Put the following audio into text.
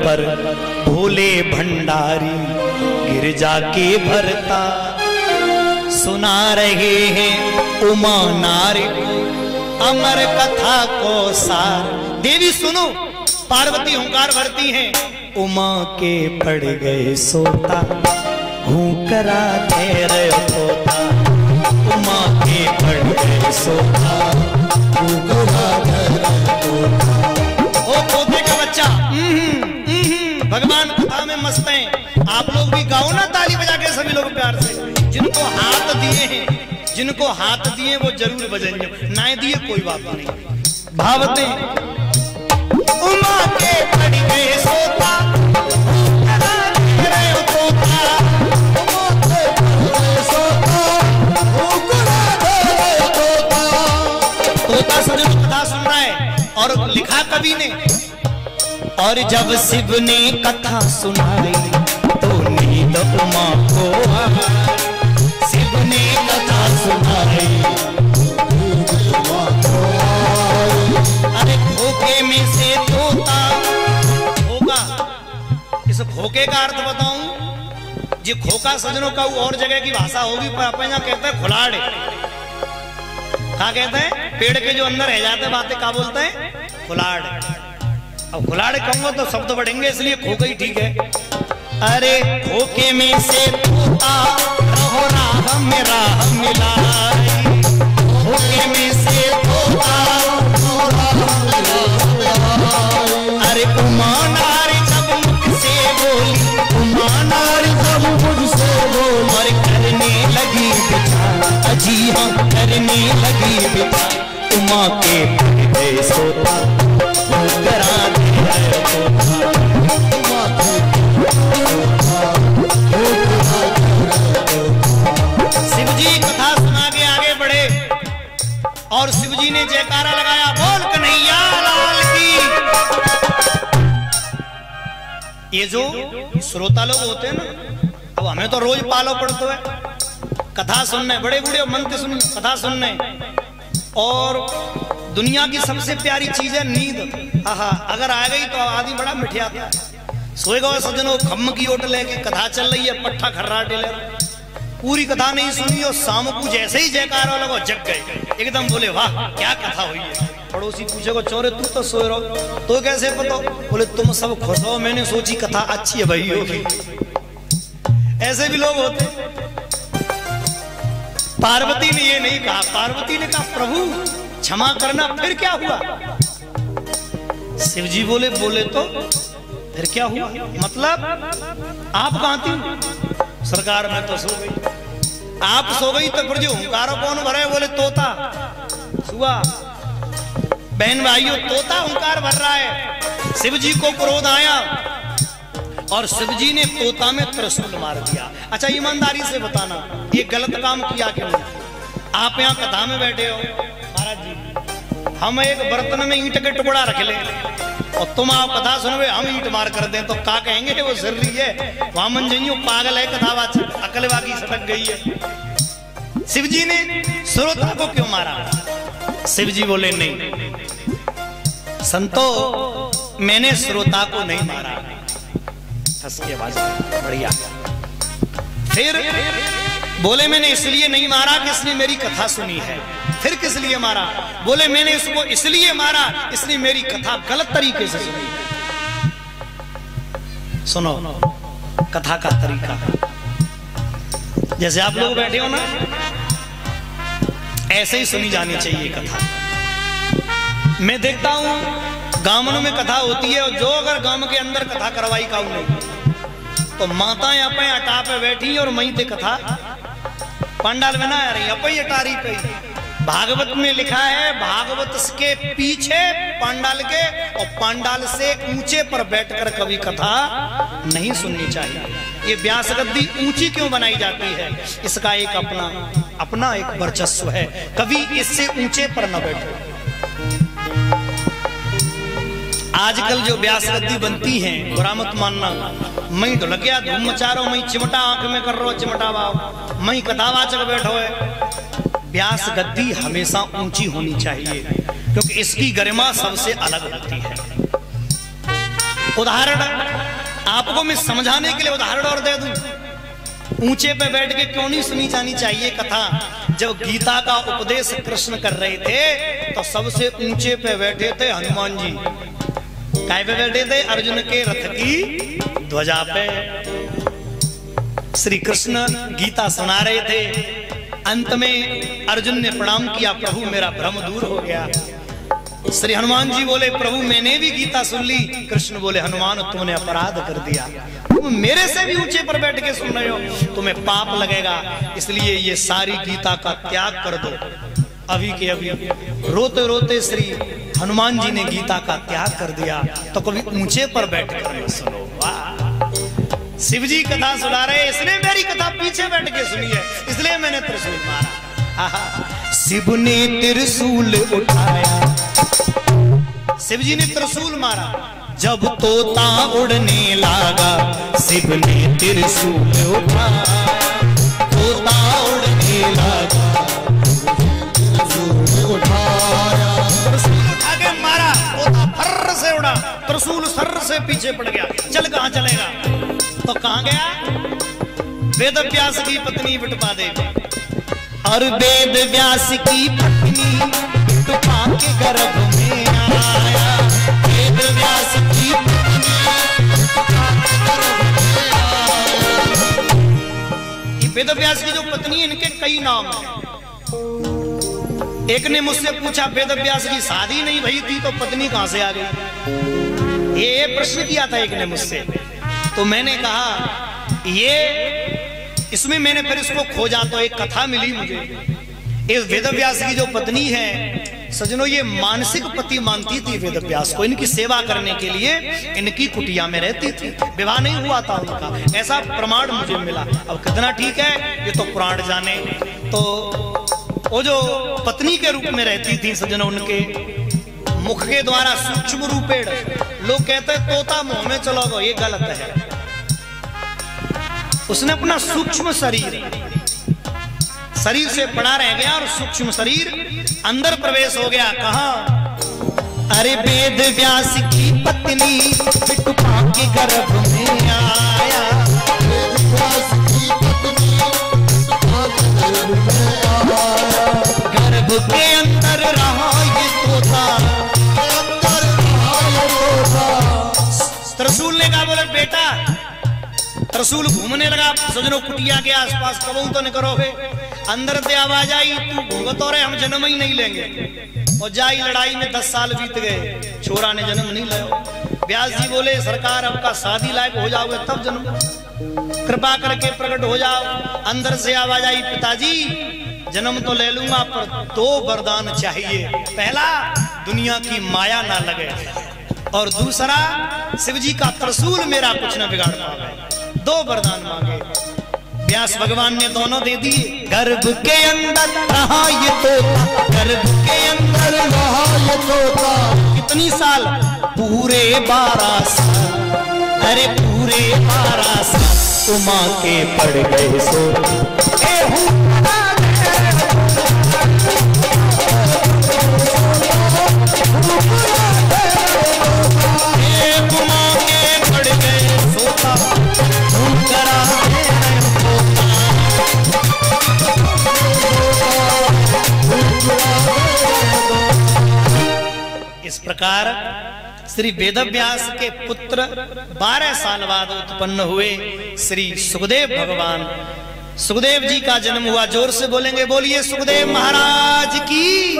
पर भोले भंडारी गिरजा के भरता सुना रहे हैं उमा नारी अमर कथा को सार। देवी सुनो, पार्वती हुंकार भरती हैं, उमा के पड़ गए सोता हुंकरा तेरे पोता। उमा के पड़ गए सोता हुंकरा तेरे पोता। ओ पोते का बच्चा, भगवान कथा में मस्त हैं। आप लोग भी गाओ ना ताली बजा के सभी लोग प्यार से। जिनको हाथ दिए हैं, जिनको हाथ दिए वो जरूर बजाएंगे, ना दिए कोई बात नहीं। भावते उमा के पड़ गए सोता तोता सजन कथा सुन रहा है। और लिखा कवि ने, और जब शिव ने कथा सुनाई तो नींद उमा को शिव ने कथा सुनाई। अरे खोखे में से तोता, खोका, इस खोखे का अर्थ बताऊं, जी खोका सजनों का और जगह की भाषा होगी, पर अपन यहाँ कहते हैं खुलाड़े। क्या कहते हैं? पेड़ के जो अंदर रह जाते बातें क्या बोलते हैं? खुलाड़। अब खुलाड़े कहूंगा तो शब्द बढ़ेंगे, इसलिए खोखा ही ठीक है। अरे खोखे में से तोता रहो राह में राह मिलाई। खोखे में से तोता रहो राह मिलाई। अरे उमा नारी जब मुझसे बोली, उमा नारी जब मुझसे बोली, और करने लगी बिचार, अजी हाँ करने लगी बिचार। उमा के पड़ गए सोता हुंकरा तेरे पोता। उमा के शिवजी कथा सुना के आगे बढ़े और शिवजी ने जयकारा लगाया, बोल कन्हैया लाल की। ये जो श्रोता लोग होते हैं ना, अब हमें तो रोज पालो पड़ता है कथा सुनने, बड़े बूढ़े मंत्र सुन कथा सुनने। और दुनिया की सबसे प्यारी चीज है नींद। आहा, अगर आ गई तो आदमी बड़ा मिठियाता है। सोएगा सजनों, खम्म की ओट लेके कथा चल रही है, पट्टा खर्राटे ले, पूरी कथा नहीं सुनी और शाम को जैसे ही जयकारा लगा जग गए एकदम, बोले वाह क्या कथा हुई है। पड़ोसी पूछेगा, चोरे तू तो सोए रहो, तो कैसे पता? बोले तुम सब खुश हो, मैंने सोची कथा अच्छी है भाई होगी। ऐसे भी लोग होते। पार्वती ने ये नहीं कहा, पार्वती ने कहा प्रभु क्षमा करना, फिर क्या हुआ? शिवजी बोले तो फिर क्या हुआ? मतलब आप कहां थी? सरकार में तो सो गई। आप सो गई तो फिर जो हुंकारो कौन भरे? बोले तोता। सुआ बहन भाइयों, तोता हुंकार भर रहा है। शिवजी को क्रोध आया और शिवजी ने तोता में त्रिशूल मार दिया। अच्छा ईमानदारी से बताना, ये गलत काम किया क्यों? आप यहाँ कथा में बैठे हो महाराज जी, हम एक बर्तन में ईंट के टुकड़ा रख ले और तुम आप कथा सुनवे, हम ईंट मार कर दें तो क्या कहेंगे? वो सिर रही है, वामन जइयो पागल है, कथावाच अकलवागी सटक गई है। शिवजी ने श्रोता को क्यों मारा? शिवजी बोले नहीं संतो, मैंने श्रोता को नहीं मारा। हंसके आवाज बढ़िया। फिर बोले मैंने इसलिए नहीं मारा कि इसने मेरी कथा सुनी है। फिर किस लिए मारा? बोले मैंने इसको इसलिए मारा, इसने मेरी कथा गलत तरीके से सुनी है। सुनो कथा का तरीका, जैसे आप लोग बैठे हो ना, ऐसे ही सुनी जानी चाहिए कथा। मैं देखता हूं गांवों में कथा होती है, और जो अगर गांव के अंदर कथा करवाई काऊ नहीं तो माताएं अपने अटा पे बैठी और मई ते कथा पंडाल में ना आ रही, अपई अटारी पे। भागवत में लिखा है, भागवत के पीछे पंडाल के, और पंडाल से ऊंचे पर बैठकर कभी कथा नहीं सुननी चाहिए। ये व्यास गद्दी ऊंची क्यों बनाई जाती है? इसका एक अपना एक वर्चस्व है। कभी इससे ऊंचे पर न बैठो। आजकल जो व्यास गद्दी बनती है, बुरा मत मानना, मई तो लग गया धूम मचा रहा, मई चिमटा आंख में कर रहा, चिमटा वाव, मई कथावाचक बैठो है। व्यास गद्दी हमेशा ऊंची होनी चाहिए, क्योंकि इसकी गरिमा सबसे अलग होती है। उदाहरण आपको मैं समझाने के लिए उदाहरण और दे दूं। ऊंचे पे बैठ के क्यों नहीं सुनी जानी चाहिए कथा? जब गीता का उपदेश कृष्ण कर रहे थे तो सबसे ऊंचे पे बैठे थे हनुमान जी। काय पे बैठे थे? अर्जुन के रथ की ध्वजा पे। श्री कृष्ण गीता सुना रहे थे। अंत में अर्जुन ने प्रणाम किया, प्रभु मेरा भ्रम दूर हो गया। श्री हनुमान जी बोले, प्रभु मैंने भी गीता सुन ली। कृष्ण बोले, हनुमान तुमने अपराध कर दिया, तुम मेरे से भी ऊंचे पर बैठ के सुन रहे हो, तुम्हें पाप लगेगा। इसलिए ये सारी गीता का त्याग कर दो। अभी के अभी रोते रोते श्री हनुमान जी ने गीता का त्याग कर दिया। तो कभी ऊंचे पर बैठ कर सुनो। वाह, शिव जी कथा सुना रहे, इसने मेरी कथा पीछे बैठ के सुनी है, इसलिए मैंने त्रिशूल मारा। शिव ने त्रिशूल उठाया, शिव जी ने त्रिशूल मारा। जब तोता उड़ने लगा, शिव ने त्रिशूल उठाया। तोता उड़ने लगा, त्रिशूल उठाया। त्रिशूल उठा के मारा, तोता फर्र से उड़ा, त्रिशूल सर्र से पीछे पड़ गया। चल कहां चलेगा? तो कहां गया? वेद व्यास की पत्नी विटपा देवी। और वेद व्यास की पत्नी विटपा के गर्भ में आया। वेद व्यास की पत्नी विटपा के गर्भ में आया। ये वेद व्यास की जो पत्नी है, इनके कई नाम हैं। एक ने मुझसे पूछा, वेद व्यास की शादी नहीं भई थी तो पत्नी कहां से आ गई? ये प्रश्न किया था एक ने मुझसे। तो मैंने कहा इसमें मैंने फिर इसको खोजा तो एक कथा मिली मुझे। इस वेदव्यास की जो पत्नी है सजनों, ये मानसिक पति मानती थी वेदव्यास को। इनकी सेवा करने के लिए इनकी कुटिया में रहती थी। विवाह नहीं हुआ था उनका, ऐसा प्रमाण मुझे मिला। अब कितना ठीक है ये तो पुराण जाने। तो वो जो पत्नी के रूप में रहती थी सजनों, उनके मुख के द्वारा सूक्ष्म रूपेण, लोग कहते हैं तोता मुंह में चलो गो, ये गलत है। उसने अपना सूक्ष्म शरीर से बड़ा रह गया और सूक्ष्म शरीर अंदर प्रवेश हो गया। कहां? अरे वेद व्यास की पत्नी विटपा के गर्भ में आया। वेद व्यास की पत्नी विटपा के गर्भ में आया। गर्भ के अंदर रहा ये तोता, अंदर रहा ये तोता। त्रिशूल ने कहा, बोले बेटा, त्रिशूल घूमने लगा सजनों कुटिया के आसपास, कबू तो नहीं करोगे? अंदर से आवाज आई, तू भूगतो रहे, हम जन्म ही नहीं लेंगे। और जाई लड़ाई में 10 साल बीत गए, छोरा ने जन्म नहीं लिया। व्यास जी बोले, सरकार आपका शादी लायक हो जाओगे तब जन्म, कृपा करके प्रकट हो जाओ। अंदर से आवाज आई, पिताजी जन्म तो ले लूंगा पर 2 वरदान चाहिए। पहला, दुनिया की माया ना लगे, और दूसरा, शिव जी का त्रिशूल मेरा कुछ न बिगाड़ पावे। 2 वरदान मांगे। व्यास भगवान ने दोनों दे दिए। गर्भ के अंदर रहा ये तोता, गर्भ के अंदर रहा ये तोता। कितनी साल? पूरे 12 साल। अरे पूरे 12 साल उमा के पड़ गए सो। इस प्रकार श्री वेदव्यास के पुत्र 12 साल बाद उत्पन्न हुए श्री सुखदेव भगवान। सुखदेव जी का जन्म हुआ। जोर से बोलेंगे, बोलिए सुखदेव महाराज की।